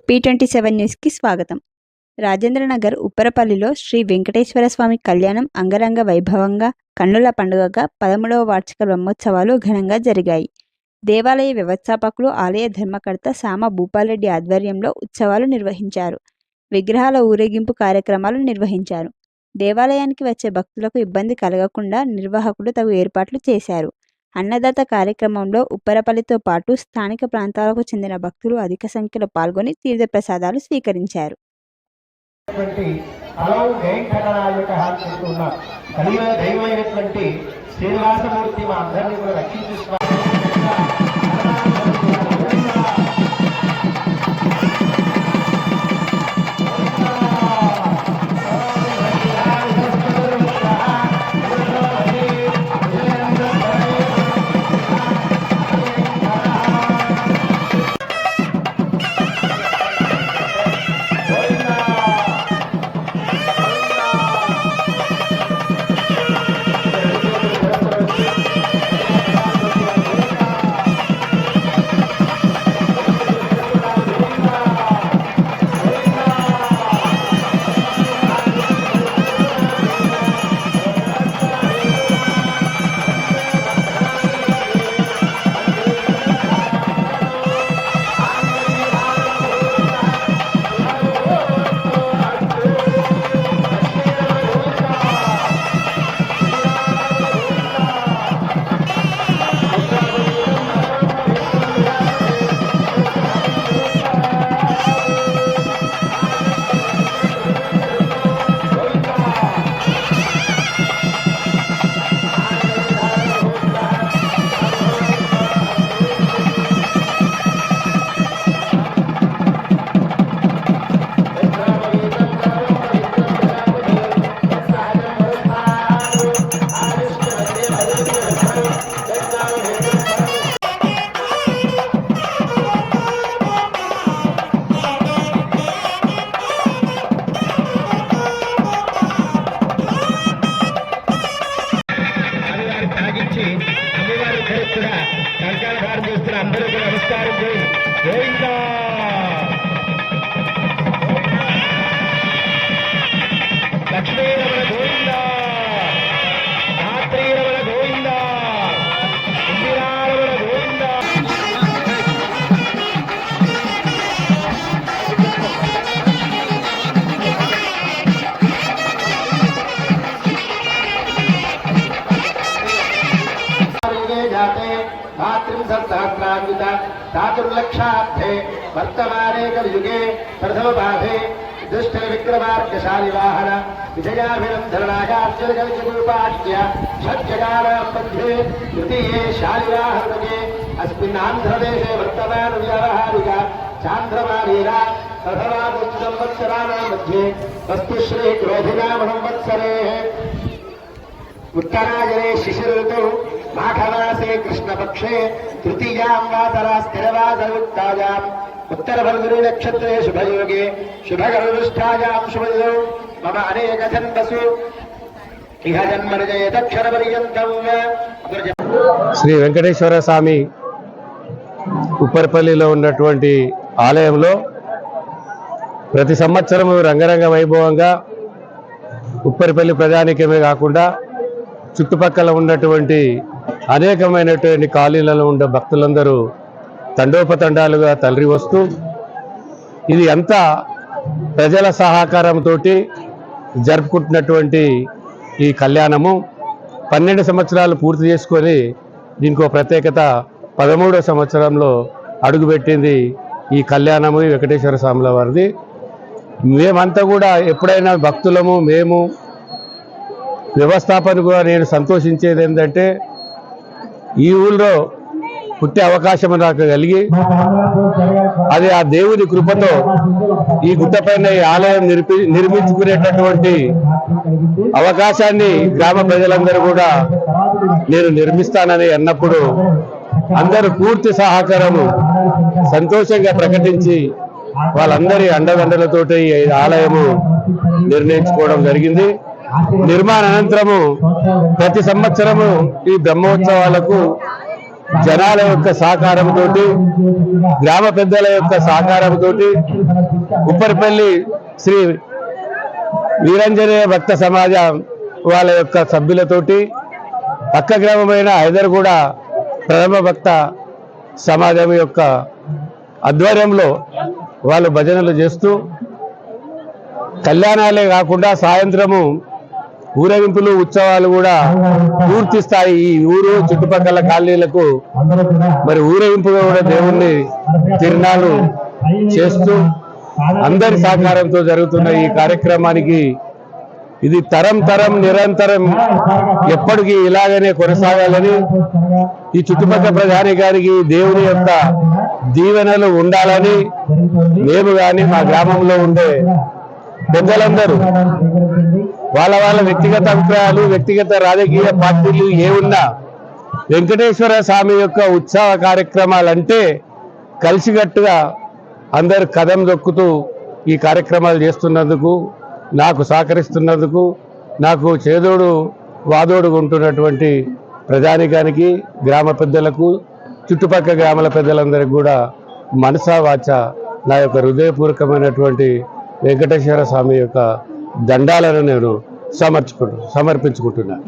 P27 న్యూస్కి స్వాగతం. రాజేంద్రనగర్ ఉప్పరపల్లిలో శ్రీ వెంకటేశ్వర స్వామి కళ్యాణం అంగరంగ వైభవంగా కన్నుల పండుగగా 13వ వార్షిక బ్రహ్మోత్సవాలు ఘనంగా జరిగాయి. దేవాలయ వ్యవస్థాపకులు ఆలయ ధర్మకర్త సామ భూపాల్రెడ్డి ఆధ్వర్యంలో ఉత్సవాలు నిర్వహించారు. విగ్రహాల ఊరేగింపు కార్యక్రమాలు నిర్వహించారు. దేవాలయానికి వచ్చే భక్తులకు ఇబ్బంది కలగకుండా నిర్వాహకులు తగు ఏర్పాట్లు చేశారు. అన్నదాత కార్యక్రమంలో ఉప్పరపల్లితో పాటు స్థానిక ప్రాంతాలకు చెందిన భక్తులు అధిక సంఖ్యలో పాల్గొని తీర్థప్రసాదాలు స్వీకరించారు. అందరూ నమస్కారం గోవిందా లక్ష్మీ రమణ గోవిందా, రాత్రి రమణ గోవిందా, ఇందిరా రమణ గోవిందా. सहस्रान्वित चातुर्लक्षाब्धे वर्तमाने कलियुगे प्रथमपाठे दुष्ट विक्रमार्कशाली वाहन विजयाभिनन्दनायार्जुनकविचरूपाढ्य षट्जगानां मध्ये तृतीये शालिवाहनयुगे अस्मिन्नान्ध्रदेशे वर्तमान व्यावहारिक चान्द्रमानेन प्रथमादुत्संवत्सराणां मध्ये वस्तुश्री क्रोधिनाम संवत्सरेः उत्तरायणे शिशिरऋतौ माघमासे कृष्णपक्षे तृतीयां वातरा स्थिरवासयुक्तायां उत्तरफल्गुनी नक्षत्रे शुभयोगे शुभकर्मनिष्ठायां शुभयोगौ मम अनेकजन्मसु इह जन्मनिजयदक्षरपर्यन्तं. శ్రీ వెంకటేశ్వర స్వామి ఉప్పరపల్లిలో ఉన్నటువంటి ఆలయంలో ప్రతి సంవత్సరం రంగరంగ వైభవంగా ఉప్పరపల్లి ప్రజానికమే కాకుండా చుట్టుపక్కల ఉన్నటువంటి అనేకమైనటువంటి కాలనీలలో ఉండే భక్తులందరూ తండోపతండాలుగా తరలి వస్తూ ఇది అంతా ప్రజల సహకారంతో జరుపుకుంటున్నటువంటి ఈ కళ్యాణము 12 సంవత్సరాలు పూర్తి చేసుకొని దీనికి ప్రత్యేకత 13వ సంవత్సరంలో అడుగుపెట్టింది ఈ కళ్యాణము ఈ వెంకటేశ్వర స్వాముల వారిది. మేమంతా కూడా ఎప్పుడైనా భక్తులము మేము వ్యవస్థాపనగా నేను సంతోషించేది ఏంటంటే ఈ ఊళ్ళో పుట్టే అవకాశం నాకు కలిగి అది ఆ దేవుని కృపతో ఈ గుట్టపైన ఈ ఆలయం నిర్మించుకునేటటువంటి అవకాశాన్ని గ్రామ ప్రజలందరూ కూడా నేను నిర్మిస్తానని అన్నప్పుడు అందరూ పూర్తి సహకారము సంతోషంగా ప్రకటించి వాళ్ళందరి అండదండలతోటి ఈ ఆలయము నిర్ణయించుకోవడం జరిగింది. నిర్మాణ అనంతరము ప్రతి సంవత్సరము ఈ బ్రహ్మోత్సవాలకు జనాల యొక్క సహకారంతో, గ్రామ పెద్దల యొక్క సహకారంతో, ఉప్పరపల్లి శ్రీ వీరాంజనేయ భక్త సమాజం వాళ్ళ యొక్క సభ్యులతోటి, పక్క గ్రామమైన హైదర్గూడ ప్రథమ భక్త సమాజం యొక్క ఆధ్వర్యంలో వాళ్ళు భజనలు చేస్తూ కళ్యాణాలే కాకుండా సాయంత్రము ఊరేగింపులు, ఉత్సవాలు కూడా పూర్తి స్థాయి ఈ ఊరు చుట్టుపక్కల కాలనీలకు మరి ఊరేగింపుగా కూడా దేవుణ్ణి తిరునాళ్ళు చేస్తూ అందరి సహకారంతో జరుగుతున్న ఈ కార్యక్రమానికి ఇది తరం తరం నిరంతరం ఎప్పటికీ ఇలాగనే కొనసాగాలని, ఈ చుట్టుపక్కల ప్రజానికానికి దేవుని యొక్క దీవెనలు ఉండాలని మేము కానీ మా గ్రామంలో ఉండే పెద్దలందరూ వాళ్ళ వాళ్ళ వ్యక్తిగత అభిప్రాయాలు, వ్యక్తిగత రాజకీయ పార్టీలు ఏమున్నా వెంకటేశ్వర స్వామి యొక్క ఉత్సవ కార్యక్రమాలంటే కలిసికట్టుగా అందరు కదం దొక్కుతూ ఈ కార్యక్రమాలు చేస్తున్నందుకు, నాకు సహకరిస్తున్నందుకు, నాకు చేదోడు వాదోడు ఉంటున్నటువంటి ప్రజానికానికి, గ్రామ పెద్దలకు, చుట్టుపక్కల గ్రామాల పెద్దలందరికీ కూడా మనసా వాచ నా యొక్క హృదయపూర్వకమైనటువంటి వెంకటేశ్వర స్వామి యొక్క దండాలను నేను సమర్పించుకుంటున్నాను.